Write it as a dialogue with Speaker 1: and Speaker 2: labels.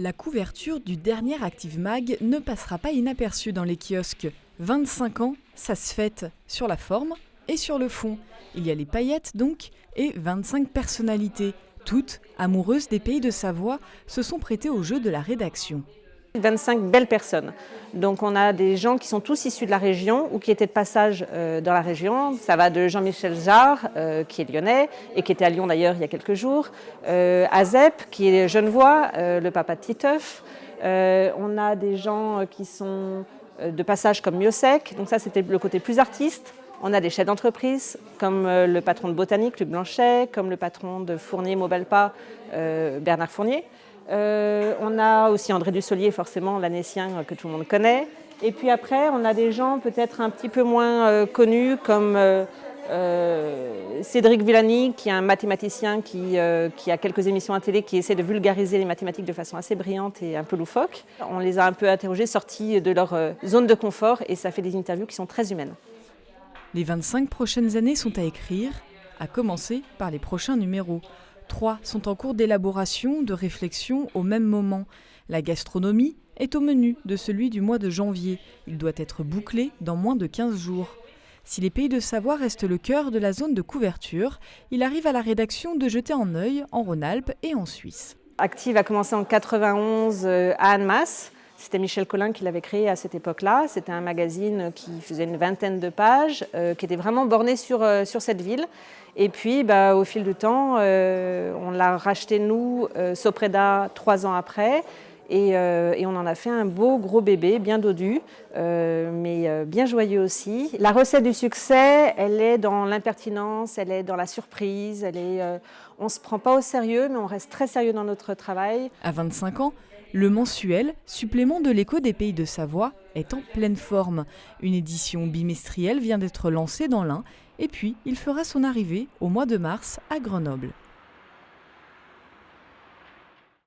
Speaker 1: La couverture du dernier Active Mag ne passera pas inaperçue dans les kiosques. 25 ans, ça se fête sur la forme et sur le fond. Il y a les paillettes donc et 25 personnalités. Toutes, amoureuses des pays de Savoie, se sont prêtées au jeu de la rédaction.
Speaker 2: 25 belles personnes. Donc on a des gens qui sont tous issus de la région ou qui étaient de passage dans la région. Ça va de Jean-Michel Jarre, qui est lyonnais et qui était à Lyon d'ailleurs il y a quelques jours, Azep, qui est genevois, le papa de Titeuf. On a des gens qui sont de passage comme Miossec, donc ça c'était le côté plus artiste. On a des chefs d'entreprise comme le patron de Botanique, Luc Blanchet, comme le patron de Fournier Maubalpa, Bernard Fournier. On a aussi André Dussolier, forcément, l'Annécien que tout le monde connaît. Et puis après, on a des gens peut-être un petit peu moins connus, comme Cédric Villani, qui est un mathématicien qui a quelques émissions à télé, qui essaie de vulgariser les mathématiques de façon assez brillante et un peu loufoque. On les a un peu interrogés, sortis de leur zone de confort, et ça fait des interviews qui sont très humaines.
Speaker 1: Les 25 prochaines années sont à écrire, à commencer par les prochains numéros. 3 sont en cours d'élaboration, de réflexion au même moment. La gastronomie est au menu de celui du mois de janvier. Il doit être bouclé dans moins de 15 jours. Si les pays de Savoie restent le cœur de la zone de couverture, il arrive à la rédaction de jeter un œil en Rhône-Alpes et en Suisse.
Speaker 2: Active a commencé en 91 à Annemasse. C'était Michel Collin qui l'avait créé à cette époque-là. C'était un magazine qui faisait une vingtaine de pages, qui était vraiment borné sur cette ville. Et puis, au fil du temps, on l'a racheté, nous, Sopreda, 3 ans après. Et on en a fait un beau gros bébé, bien dodu, mais bien joyeux aussi. La recette du succès, elle est dans l'impertinence, elle est dans la surprise. On ne se prend pas au sérieux, mais on reste très sérieux dans notre travail.
Speaker 1: À 25 ans, le mensuel, supplément de l'Écho des Pays de Savoie, est en pleine forme. Une édition bimestrielle vient d'être lancée dans l'Ain, et puis il fera son arrivée au mois de mars à Grenoble.